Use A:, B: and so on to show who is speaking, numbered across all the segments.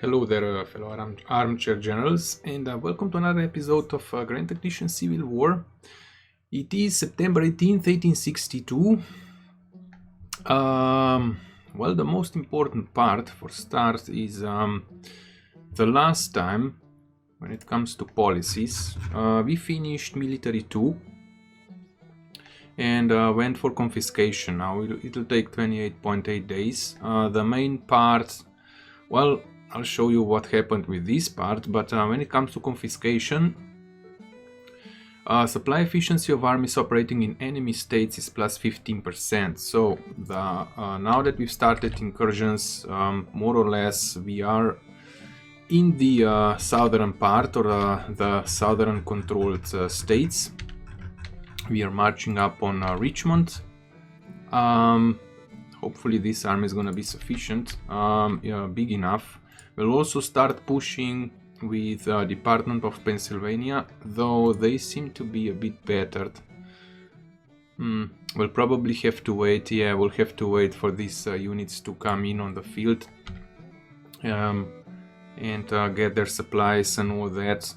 A: Hello there, fellow armchair generals, and welcome to another episode of Grand Tactician Civil War. It is September 18th, 1862. Well, the most important part for start is the last time, when it comes to policies, we finished military 2 and went for confiscation. Now it'll take 28.8 days. The main part, well, I'll show you what happened with this part, but when it comes to confiscation, supply efficiency of armies operating in enemy states is plus 15%. So now that we've started incursions, more or less we are in the southern part, or the southern controlled states. We are marching up on Richmond. Hopefully this army is going to be sufficient, big enough. We'll also start pushing with Department of Pennsylvania, though they seem to be a bit battered. We'll probably have to wait. Yeah, we'll have to wait for these units to come in on the field and get their supplies and all that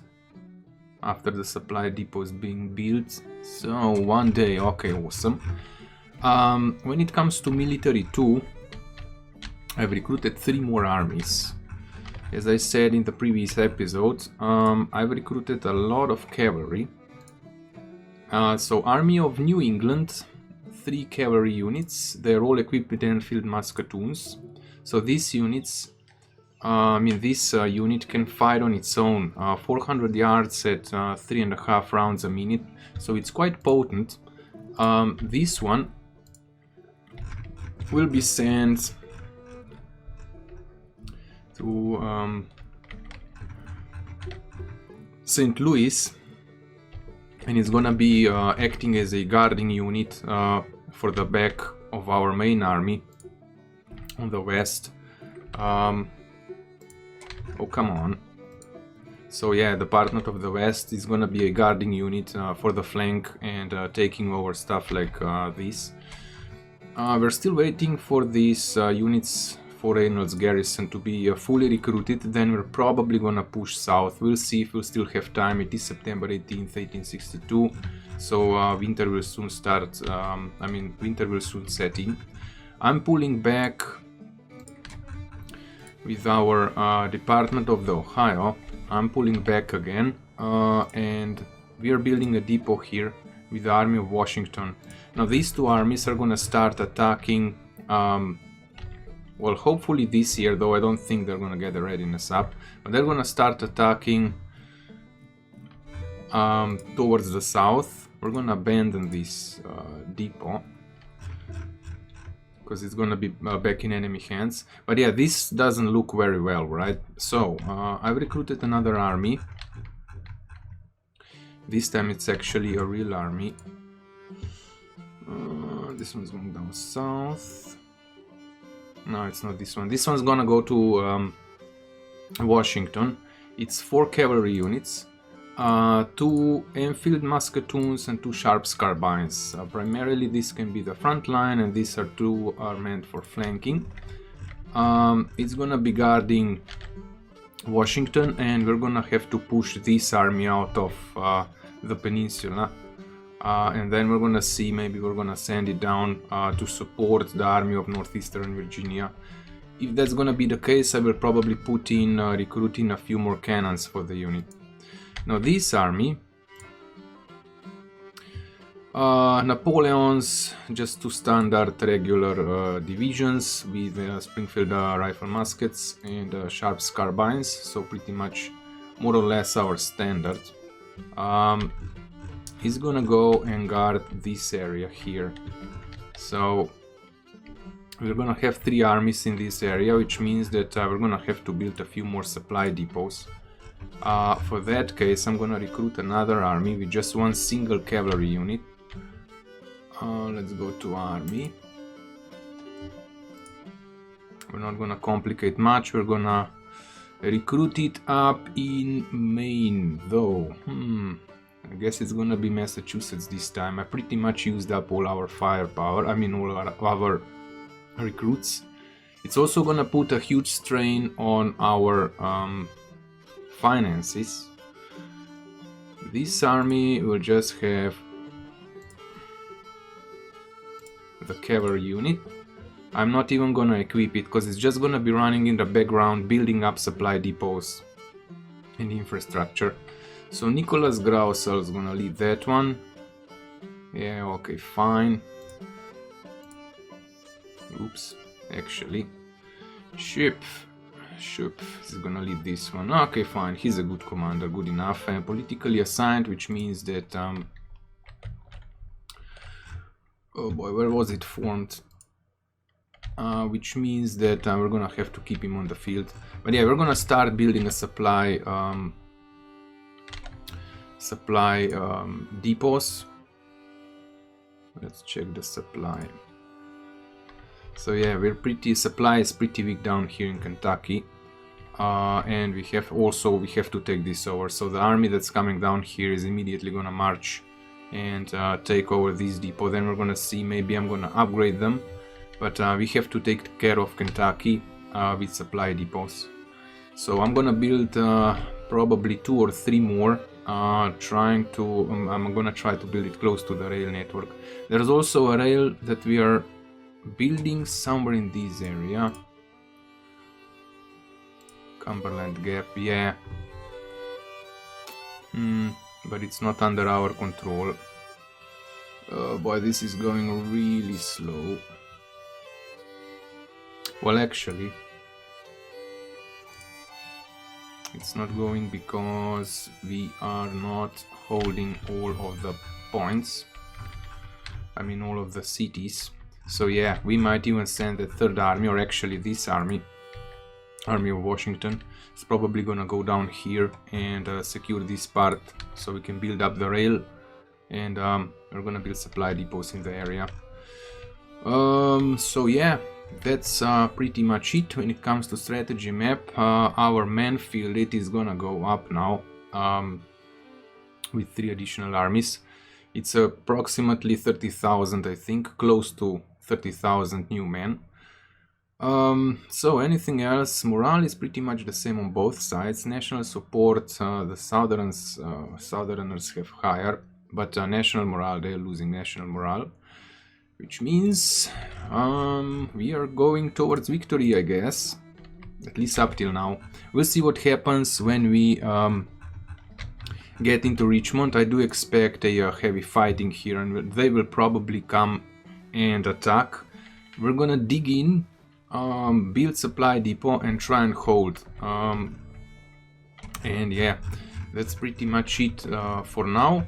A: after the supply depot is being built. So one day, okay, awesome. When it comes to military 2, I've recruited 3 more armies. As I said in the previous episode, I've recruited a lot of cavalry. So Army of New England, 3 cavalry units. They're all equipped with Enfield musketoons. So these units, this unit can fight on its own, 400 yards at 3.5 rounds a minute. So it's quite potent. This one will be sent to St. Louis, and it's gonna be acting as a guarding unit for the back of our main army on the west. Oh, come on. So yeah, the Department of the West is gonna be a guarding unit for the flank and taking over stuff like this. We're still waiting for these units for Reynolds Garrison to be fully recruited. Then we're probably gonna push south. We'll see if we'll still have time. It is September 18th, 1862, so winter will soon start. Winter will soon set in. I'm pulling back with our Department of the Ohio. I'm pulling back again, and we are building a depot here with the Army of Washington. Now these 2 armies are gonna start attacking, well, hopefully this year, though I don't think they're gonna get the readiness up, but they're gonna start attacking towards the south. We're gonna abandon this depot because it's gonna be back in enemy hands. But yeah, this doesn't look very well, right? So I've recruited another army. This time it's actually a real army. This one's going down south. No, it's not this one. This one's gonna go to Washington. It's 4 cavalry units, 2 Enfield musketoons and 2 Sharps carbines. Primarily this can be the front line, and these 2 are meant for flanking. It's gonna be guarding Washington, and we're gonna have to push this army out of the peninsula. And then we're gonna see, maybe we're gonna send it down to support the Army of Northeastern Virginia. If that's gonna be the case, I will probably put in recruiting a few more cannons for the unit. Now this army, Napoleon's, just 2 standard regular divisions with Springfield rifle muskets and Sharps carbines, so pretty much more or less our standard. He's gonna go and guard this area here. So we're gonna have 3 armies in this area, which means that we're gonna have to build a few more supply depots. For that case, I'm gonna recruit another army with just 1 single cavalry unit. Let's go to army. We're not gonna complicate much. We're gonna recruit it up in Maine, though. I guess it's gonna be Massachusetts this time. I pretty much used up all our firepower, all our recruits. It's also gonna put a huge strain on our finances. This army will just have the cavalry unit. I'm not even gonna equip it because it's just gonna be running in the background, building up supply depots and infrastructure. So Nicholas Grausel is gonna lead that one. Yeah, okay, fine. Oops, actually. Ship is gonna lead this one. Okay, fine, he's a good commander, good enough. And politically assigned, which means that... oh boy, where was it formed? Which means that we're gonna have to keep him on the field. But yeah, we're gonna start building a supply depots. Let's check the supply. So yeah, supply is pretty weak down here in Kentucky. And we have to take this over. So the army that's coming down here is immediately gonna march and take over this depot. Then we're gonna see, maybe I'm gonna upgrade them. But we have to take care of Kentucky with supply depots. So I'm gonna build probably 2 or 3 more. I'm gonna try to build it close to the rail network. There's also a rail that we are building somewhere in this area. Cumberland Gap, yeah. But it's not under our control. Boy, this is going really slow. Well, actually, it's not going because we are not holding all of the points. I mean, all of the cities. So yeah, we might even send the 3rd army, or actually this army of Washington, is probably gonna go down here and secure this part so we can build up the rail, and we're gonna build supply depots in the area. So yeah, that's pretty much it when it comes to strategy map. Our man field, it is gonna go up now with 3 additional armies. It's approximately 30,000, I think, close to 30,000 new men. So anything else? Morale is pretty much the same on both sides. National support, the Southerners have higher, but national morale, they're losing national morale. Which means we are going towards victory, I guess. At least up till now. We'll see what happens when we get into Richmond. I do expect a heavy fighting here, and they will probably come and attack. We're gonna dig in, build supply depot, and try and hold. And yeah, that's pretty much it for now.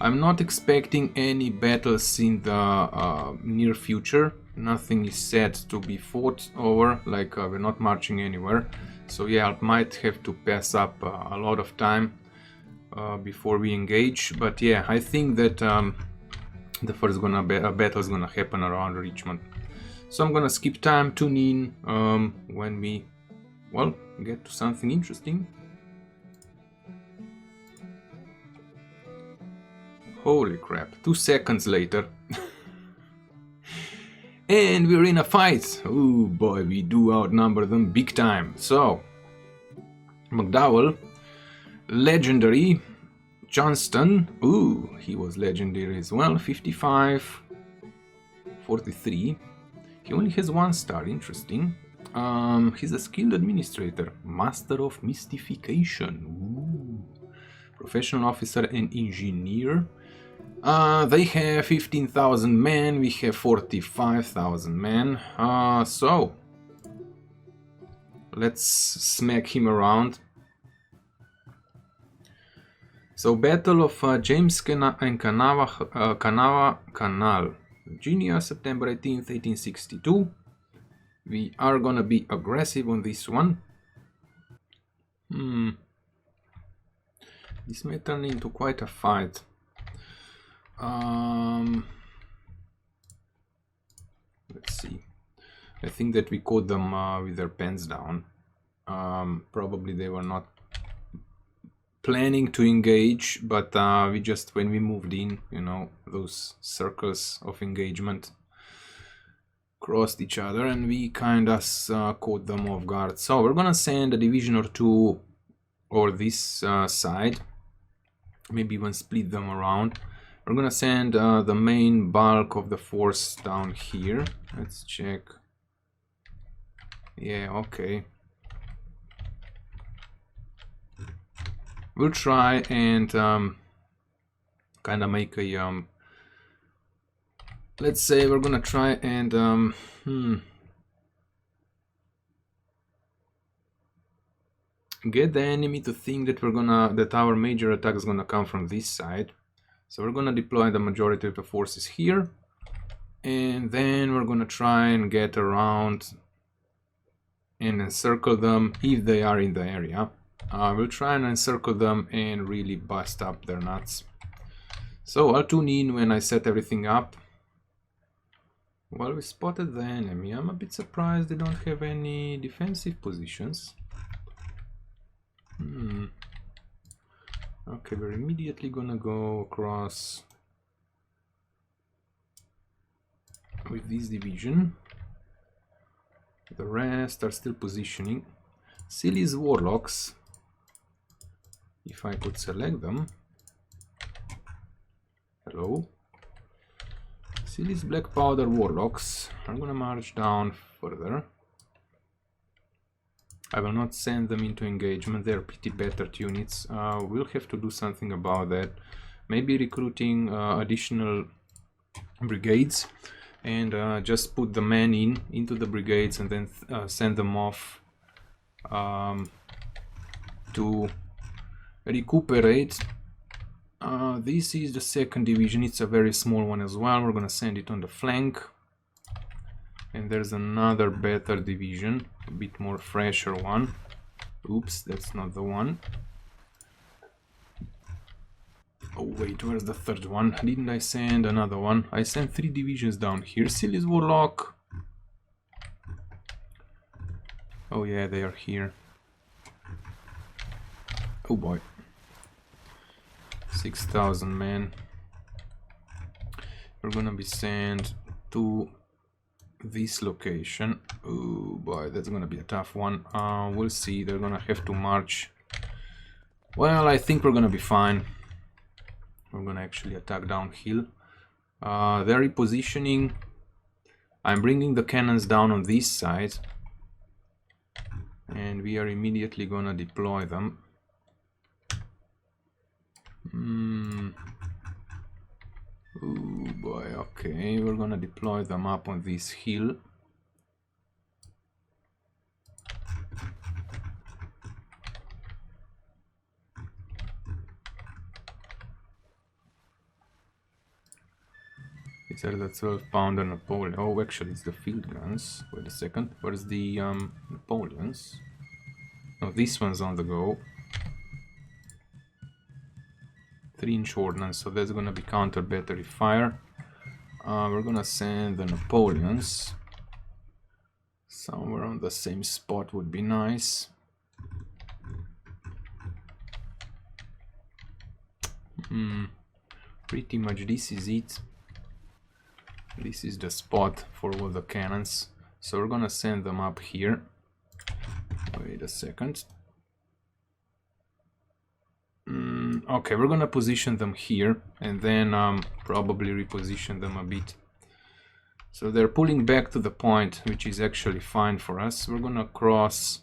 A: I'm not expecting any battles in the near future. Nothing is set to be fought over, like we're not marching anywhere. So yeah, I might have to pass up a lot of time before we engage. But yeah, I think that the first battle is gonna happen around Richmond. So I'm gonna skip time, tune in when we, well, get to something interesting. Holy crap, 2 seconds later. And we're in a fight. Oh boy, we do outnumber them big time. So, McDowell, legendary. Johnston, ooh, he was legendary as well. 55, 43. He only has 1 star, interesting. He's a skilled administrator, master of mystification. Ooh. Professional officer and engineer. They have 15,000 men, we have 45,000 men. So let's smack him around. So, Battle of James and Kanawha Canal, Virginia, September 18th, 1862. We are gonna be aggressive on this one. This may turn into quite a fight. Let's see. I think that we caught them with their pens down. Probably they were not planning to engage, but we just, when we moved in, you know, those circles of engagement crossed each other and we kind of caught them off guard. So we're gonna send a division or two over this side, maybe even split them around. We're gonna send the main bulk of the force down here. Let's check. Yeah, okay. We'll try and kind of make a let's say we're gonna try and get the enemy to think that our major attack is gonna come from this side. So we're gonna deploy the majority of the forces here, and then we're gonna try and get around and encircle them if they are in the area. We'll try and encircle them and really bust up their nuts. So I'll tune in when I set everything up. Well, we spotted the enemy. I'm a bit surprised they don't have any defensive positions. Okay, we're immediately gonna go across with this division. The rest are still positioning. Silly's warlocks, if I could select them. Hello. Silly's black powder warlocks are gonna march down further. I will not send them into engagement, they're pretty battered units. We'll have to do something about that. Maybe recruiting additional brigades and just put the men into the brigades and then send them off to recuperate. This is the second division, it's a very small one as well. We're gonna send it on the flank. And there's another better division, a bit more fresher one. Oops, that's not the one. Oh wait, where's the third one? Didn't I send another one? I sent 3 divisions down here. Silly's warlock. Oh yeah, they are here. Oh boy. 6,000 men. We're gonna be sent to this location. Oh boy, that's gonna be a tough one. We'll see. They're gonna have to march. Well, I think we're gonna be fine. We're gonna actually attack downhill. They're repositioning. I'm bringing the cannons down on this side, and we are immediately gonna deploy them. Oh boy, okay, we're gonna deploy them up on this hill. These are the 12-pounder Napoleon. Oh, actually, it's the field guns. Wait a second, where's the Napoleons? No, this one's on the go. 3-inch ordnance, so that's gonna be counter battery fire. We're gonna send the Napoleons somewhere on the same spot, would be nice. Pretty much this is it. This is the spot for all the cannons, so we're gonna send them up here. Wait a second. Okay, we're gonna position them here and then probably reposition them a bit. So they're pulling back to the point, which is actually fine for us. We're gonna cross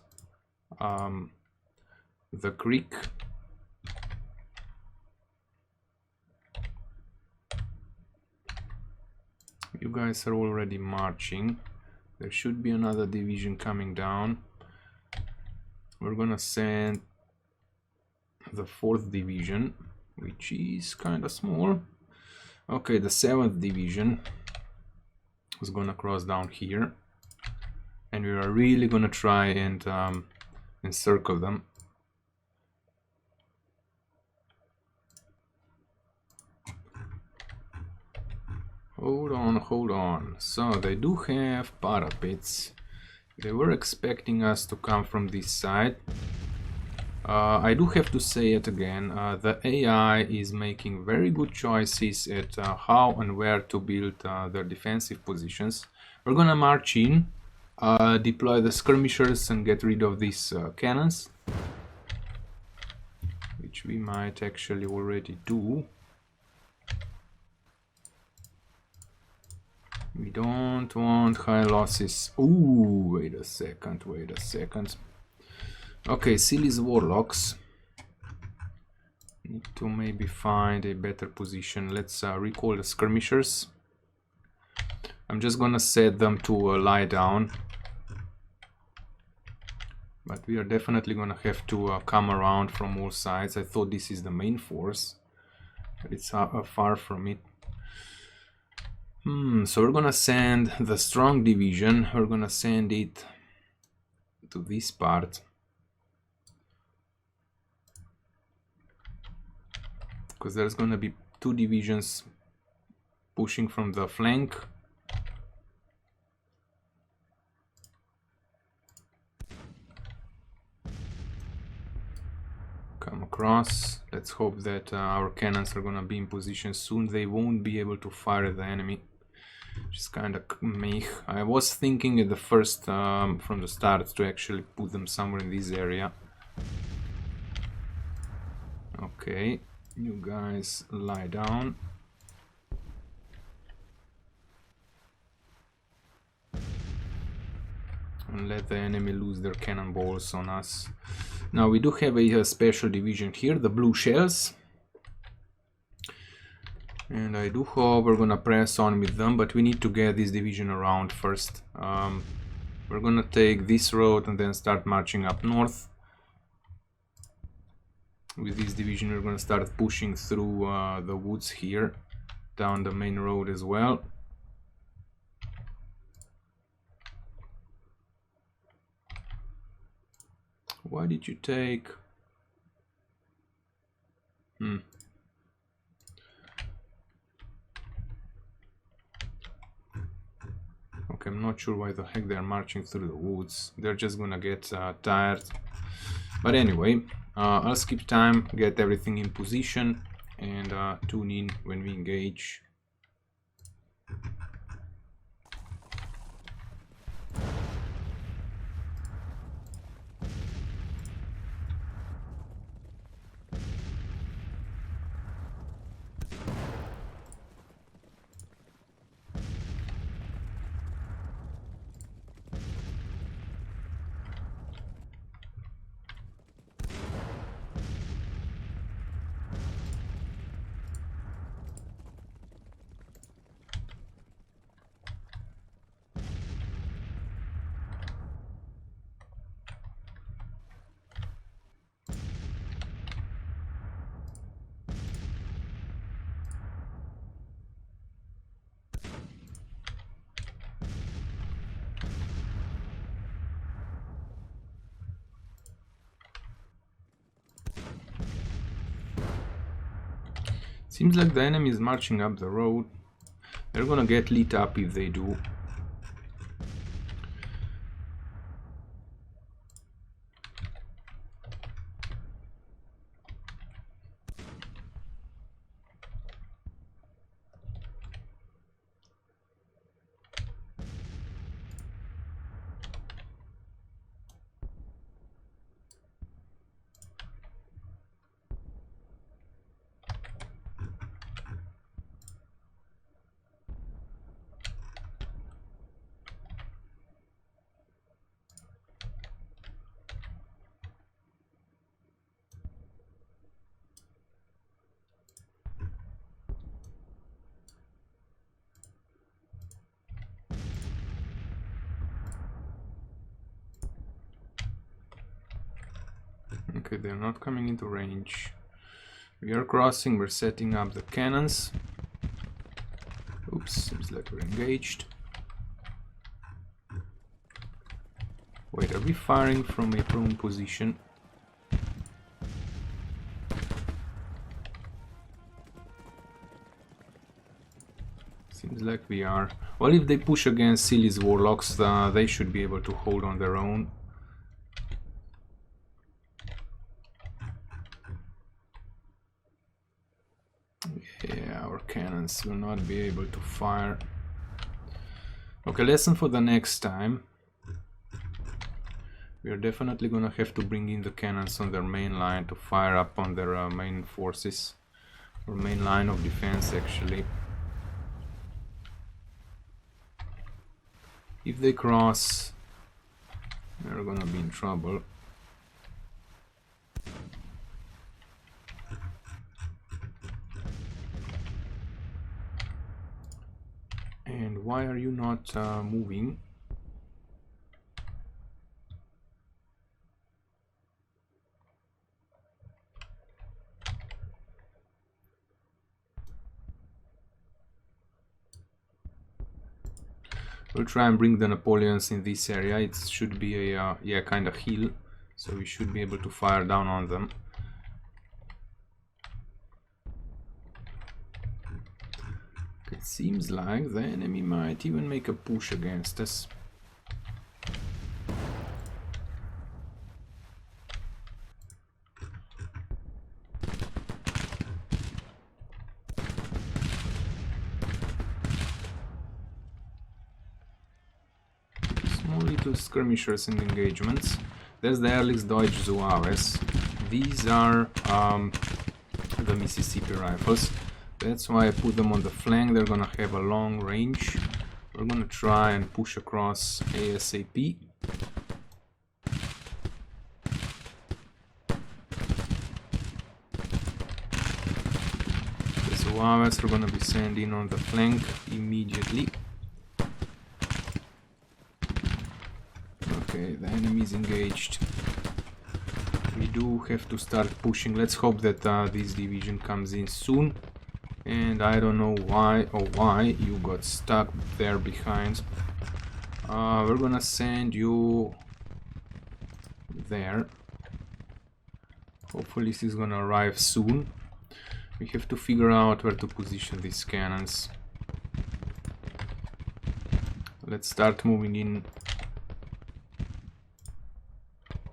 A: the creek. You guys are already marching. There should be another division coming down. We're gonna send the 4th division, which is kind of small. Okay, the 7th division is gonna cross down here, and we are really gonna try and encircle them. Hold on. So they do have parapets. They were expecting us to come from this side. I do have to say it again, the AI is making very good choices at how and where to build their defensive positions. We're gonna march in, deploy the skirmishers and get rid of these cannons, which we might actually already do. We don't want high losses. Ooh, wait a second. Okay, Silly's warlocks. Need to maybe find a better position. Let's recall the skirmishers. I'm just gonna set them to lie down. But we are definitely gonna have to come around from all sides. I thought this is the main force, but it's far from it. So we're gonna send the strong division. We're gonna send it to this part, because there's gonna be 2 divisions pushing from the flank. Come across. Let's hope that our cannons are gonna be in position soon. They won't be able to fire at the enemy, which is kind of meh. I was thinking at the first, from the start, to actually put them somewhere in this area. Okay, you guys lie down. And let the enemy lose their cannonballs on us. Now we do have a special division here, the blue shells. And I do hope we're gonna press on with them, but we need to get this division around first. We're gonna take this road and then start marching up north. With this division we're gonna start pushing through the woods here, down the main road as well. Why did you take... Okay, I'm not sure why the heck they're marching through the woods. They're just gonna get tired. But anyway, I'll skip time, get everything in position, and tune in when we engage. Seems like the enemy is marching up the road. They're gonna get lit up if they do. Okay, they're not coming into range. We are crossing, we're setting up the cannons. Oops, seems like we're engaged. Wait, are we firing from a prone position? Seems like we are. Well, if they push against Silly's warlocks, they should be able to hold on their own. Yeah, our cannons will not be able to fire. Okay, lesson for the next time. We are definitely gonna have to bring in the cannons on their main line to fire up on their main forces, or main line of defense actually. If they cross, they're gonna be in trouble. And why are you not moving? We'll try and bring the Napoleons in this area. It should be a yeah, kind of hill, so we should be able to fire down on them. It seems like the enemy might even make a push against us. Small little skirmishers and engagements. There's the Ehrlich's Deutsche Zuaves. These are the Mississippi rifles. That's why I put them on the flank. They're gonna have a long range. We're gonna try and push across ASAP. The Zuaves are gonna be sent in on the flank immediately. Okay, the enemy is engaged. We do have to start pushing. Let's hope that this division comes in soon. And I don't know why you got stuck there behind. We're gonna send you there. Hopefully this is gonna arrive soon. We have to figure out where to position these cannons. Let's start moving in.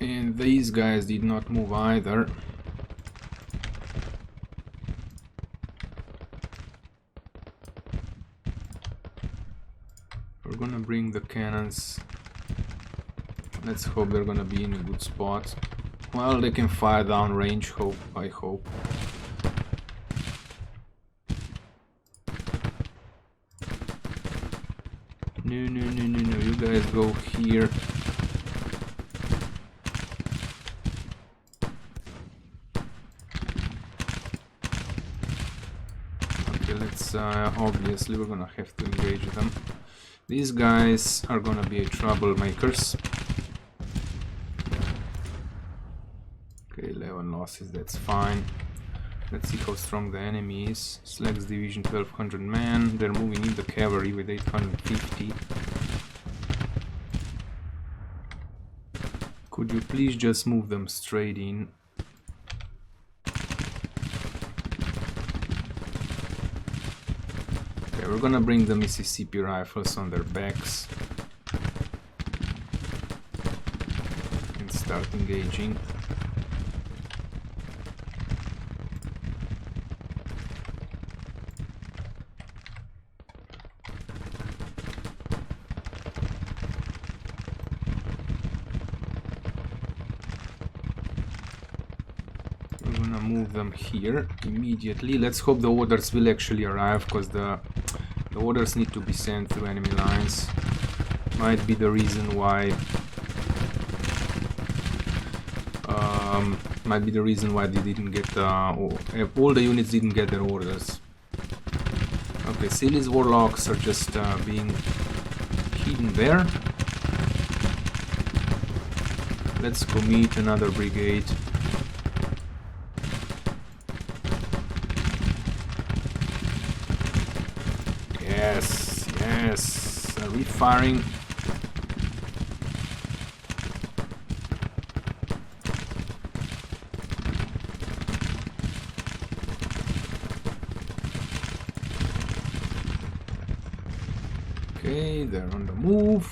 A: And these guys did not move either. We're gonna bring the cannons. Let's hope they're gonna be in a good spot. Well, they can fire down range, I hope. No, you guys go here. Okay, let's, obviously we're gonna have to engage them. These guys are gonna be troublemakers. Okay, 11 losses, that's fine. Let's see how strong the enemy is. Slack's division 1200 men. They're moving in the cavalry with 850. Could you please just move them straight in? We're gonna bring the Mississippi rifles on their backs and start engaging. We're gonna move them here immediately. Let's hope the orders will actually arrive, because the orders need to be sent through enemy lines. Might be the reason why they didn't get all the units didn't get their orders. Okay, Silly's warlocks are just being hidden there. Let's commit another brigade. Yes, refiring. Okay, they're on the move.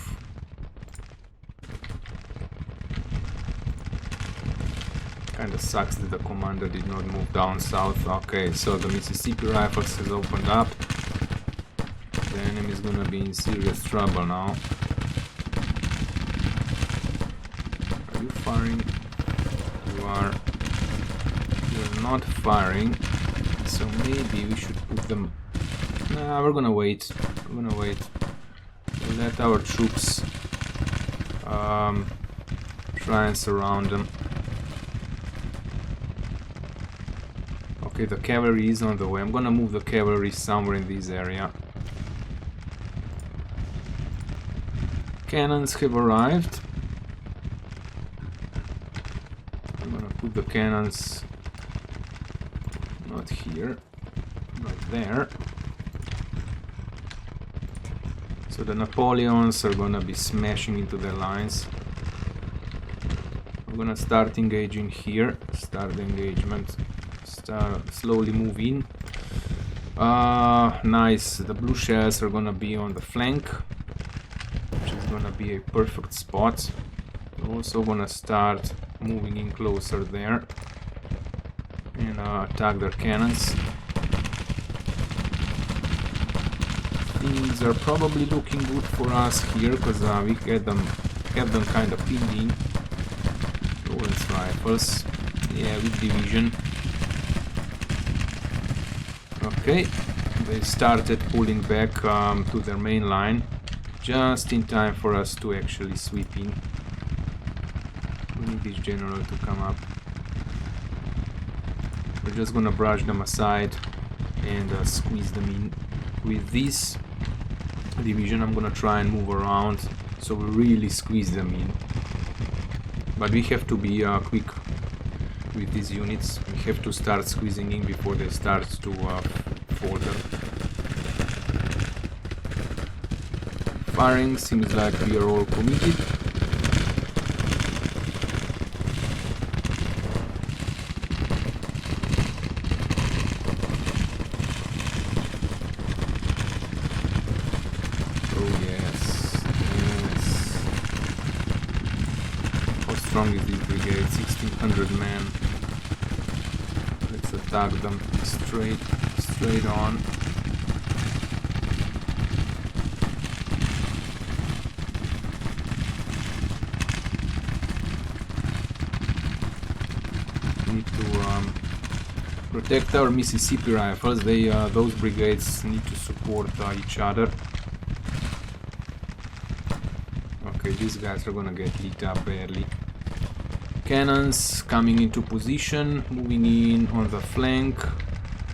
A: Kinda sucks that the commander did not move down south. Okay, so the Mississippi rifles has opened up. Then enemy is gonna be in serious trouble now. Are you firing? You are. You're not firing. So maybe we should put them... Nah, we're gonna wait. We're gonna wait. We'll let our troops try and surround them. Okay, the cavalry is on the way. I'm gonna move the cavalry somewhere in this area. Cannons have arrived. I'm gonna put the cannons not here, not there. So the Napoleons are gonna be smashing into their lines. I'm gonna start engaging here. Start the engagement. Slowly move in. Nice. The blue shells are gonna be on the flank, which is gonna be a perfect spot. We're also gonna start moving in closer there and attack their cannons. Things are probably looking good for us here because we have them kind of pinned in. Lawrence rifles, yeah, with division. Okay, they started pulling back to their main line, just in time for us to actually sweep in. We need this general to come up. We're just gonna brush them aside and squeeze them in. With this division I'm gonna try and move around so we really squeeze them in. But we have to be quick with these units. We have to start squeezing in before they start to falter. Firing seems like we are all committed. Oh yes, yes. How strong is this brigade? 1600 men. Let's attack them straight on. Need to protect our Mississippi rifles. Those brigades need to support each other. Okay, these guys are gonna get lit up badly. Cannons coming into position, moving in on the flank.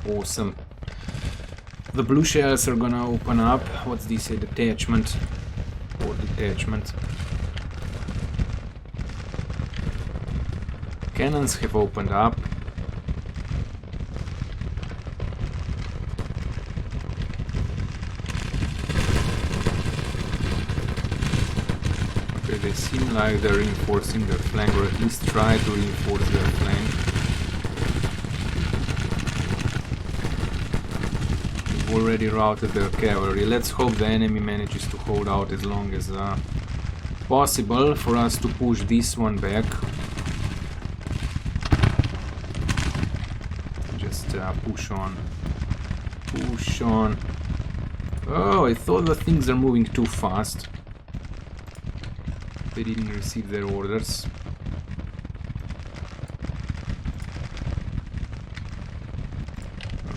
A: Awesome. The blue shells are gonna open up. What's this? A detachment or detachment? Cannons have opened up. Okay, they seem like they're reinforcing their flank, or at least try to reinforce their flank. We've already routed their cavalry. Let's hope the enemy manages to hold out as long as possible for us to push this one back. Push on. Push on. Oh, I thought the things are moving too fast. They didn't receive their orders.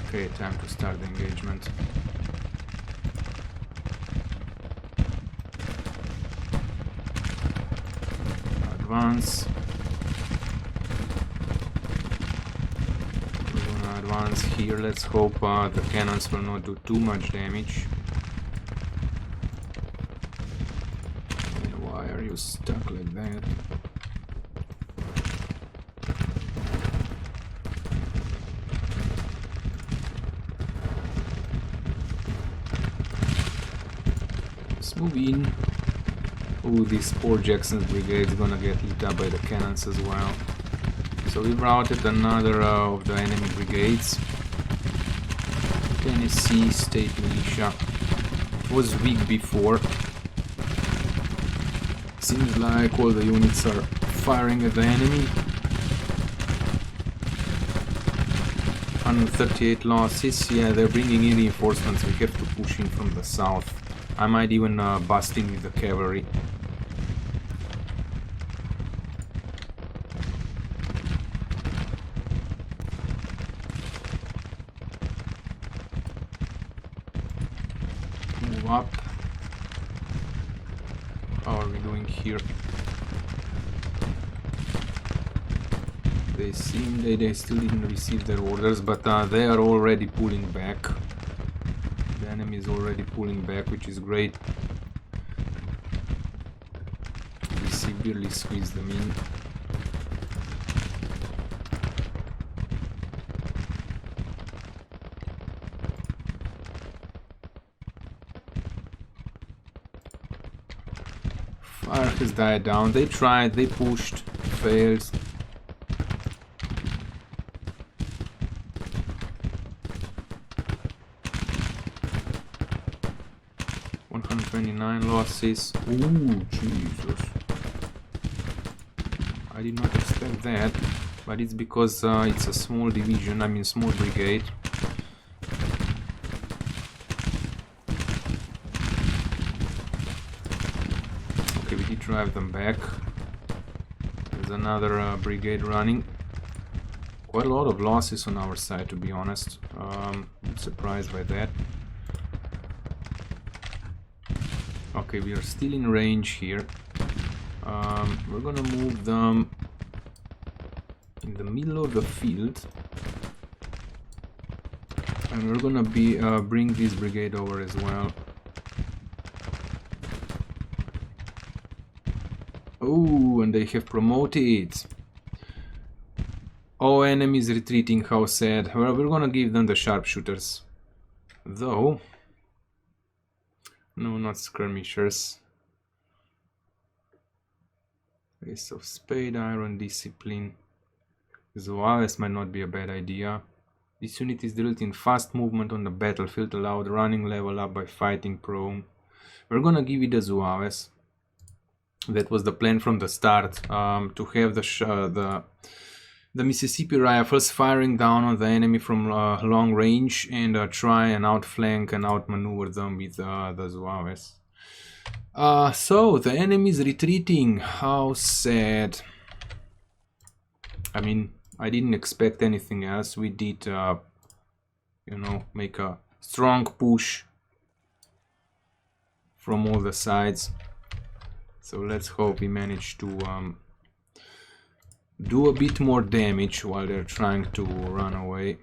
A: Okay, time to start the engagement. Advance. Advance here. Let's hope the cannons will not do too much damage. And why are you stuck like that? Let's move in. Oh, this poor Jackson's brigade is gonna get lit up by the cannons as well. So we routed another of the enemy brigades. Tennessee State Militia was weak before. Seems like all the units are firing at the enemy. 138 losses. Yeah, they're bringing in reinforcements. We have to push in from the south. I might even bust in with the cavalry. Move up. How are we doing here? They seem they still didn't receive their orders, but they are already pulling back. The enemy is already pulling back, which is great. We severely squeeze them in. Fire has died down. They tried, they pushed, failed. Losses. Ooh, Jesus. I did not expect that, but it's because it's a small division, I mean small brigade. Okay, we did drive them back. There's another brigade running. Quite a lot of losses on our side, to be honest. I'm surprised by that. Okay, we are still in range here. We're gonna move them in the middle of the field, and we're gonna bring this brigade over as well. Oh, and they have promoted. Oh, enemies retreating, how sad. Well, we're gonna give them the sharpshooters. Though... No, not skirmishers. Ace of Spade, Iron Discipline. Zouaves might not be a bad idea. This unit is drilled in fast movement on the battlefield, allowed running level up by fighting prone. We're gonna give it the Zouaves. That was the plan from the start, to have the Mississippi rifles firing down on the enemy from long range and try and outflank and outmaneuver them with the Zouaves. So the enemy is retreating. How sad. I mean, I didn't expect anything else. We did, you know, make a strong push from all the sides. So let's hope we manage to do a bit more damage while they're trying to run away.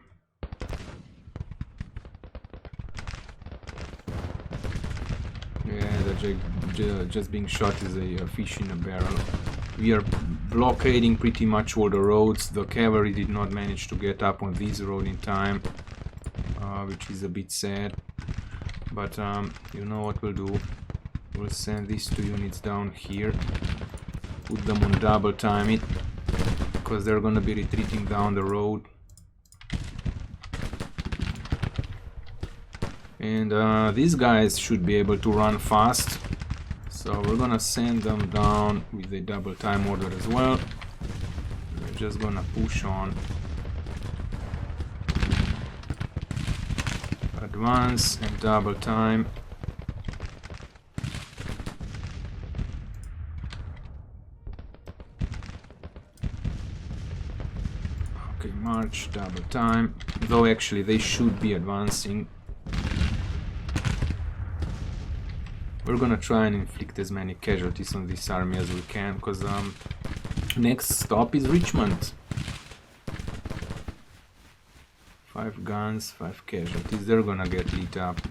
A: Yeah, the just being shot is a fish in a barrel. We are blockading pretty much all the roads. The cavalry did not manage to get up on this road in time, which is a bit sad. But you know what we'll do? We'll send these two units down here, put them on double time it, because they're gonna be retreating down the road. And these guys should be able to run fast, so we're gonna send them down with a double time order as well. We're just gonna push on. Advance and double time. Okay, march, double time. Though actually they should be advancing. We're gonna try and inflict as many casualties on this army as we can, because next stop is Richmond. 5 guns, 5 casualties. They're gonna get lit up.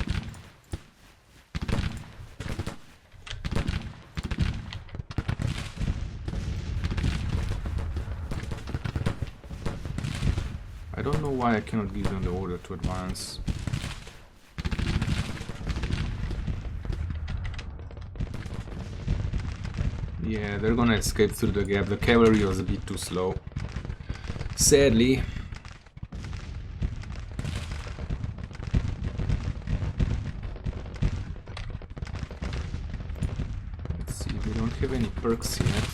A: I don't know why I cannot give them the order to advance. Yeah, they're gonna escape through the gap. The cavalry was a bit too slow. Sadly. Let's see, they don't have any perks yet.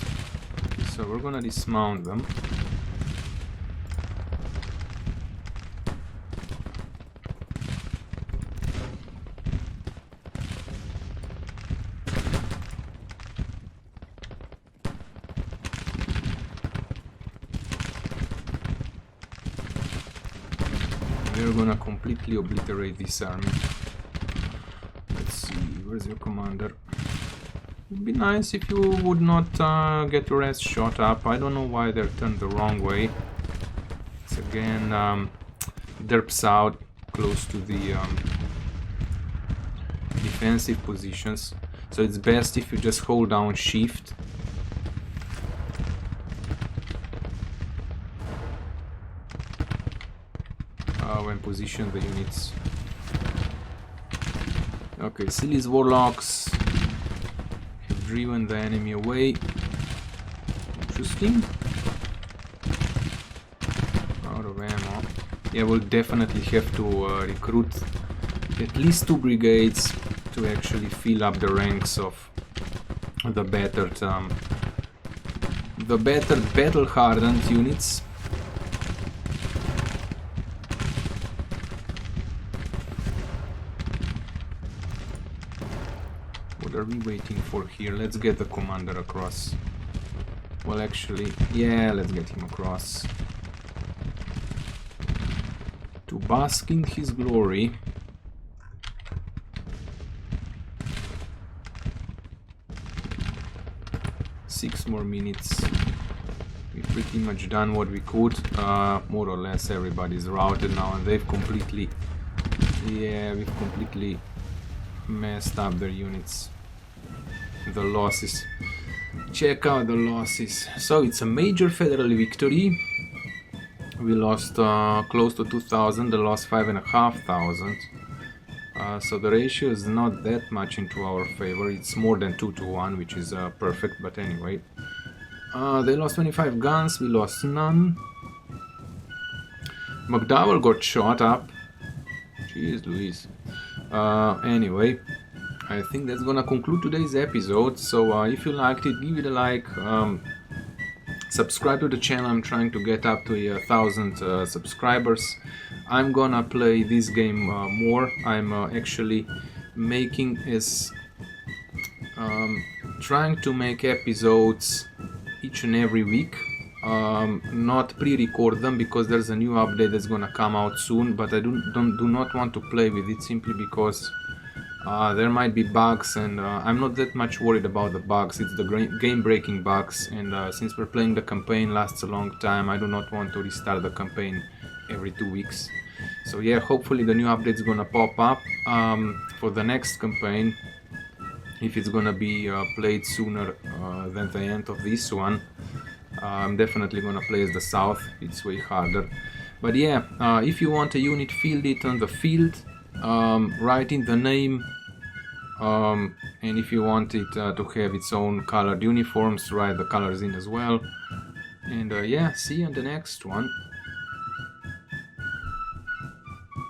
A: So we're gonna dismount them. We're gonna completely obliterate this army. Let's see, where's your commander? It'd be nice if you would not get your ass shot up. I don't know why they're turned the wrong way. It's again derps out close to the defensive positions. So it's best if you just hold down shift. When position the units. Okay, Silly's warlocks have driven the enemy away. Interesting. Out of ammo. Yeah, we'll definitely have to recruit at least 2 brigades to actually fill up the ranks of the battered battle-hardened units. What are we waiting for here? Let's get the commander across. Well, actually, yeah, let's get him across. To bask in his glory. Six more minutes. We've pretty much done what we could. More or less everybody's routed now, and they've completely... Yeah, we've completely messed up their units. The losses. Check out the losses. So it's a major federal victory. We lost close to 2,000. They lost 5,500. So the ratio is not that much into our favor. It's more than 2 to 1, which is perfect. But anyway, they lost 25 guns. We lost none. McDowell got shot up. Jeez Louise. Anyway, I think that's gonna conclude today's episode. So if you liked it, give it a like. Subscribe to the channel. I'm trying to get up to 1,000 subscribers. I'm gonna play this game more. I'm actually making trying to make episodes each and every week. Not pre-record them because there's a new update that's gonna come out soon, but I do not want to play with it simply because there might be bugs, and I'm not that much worried about the bugs. It's the game-breaking bugs, and since we're playing the campaign lasts a long time, I do not want to restart the campaign every 2 weeks. So yeah, hopefully the new update's gonna pop up for the next campaign. If it's gonna be played sooner than the end of this one, I'm definitely gonna play as the South. It's way harder. But yeah, if you want a unit, field it on the field. Write in the name, and if you want it to have its own colored uniforms, write the colors in as well. And yeah, see you on the next one.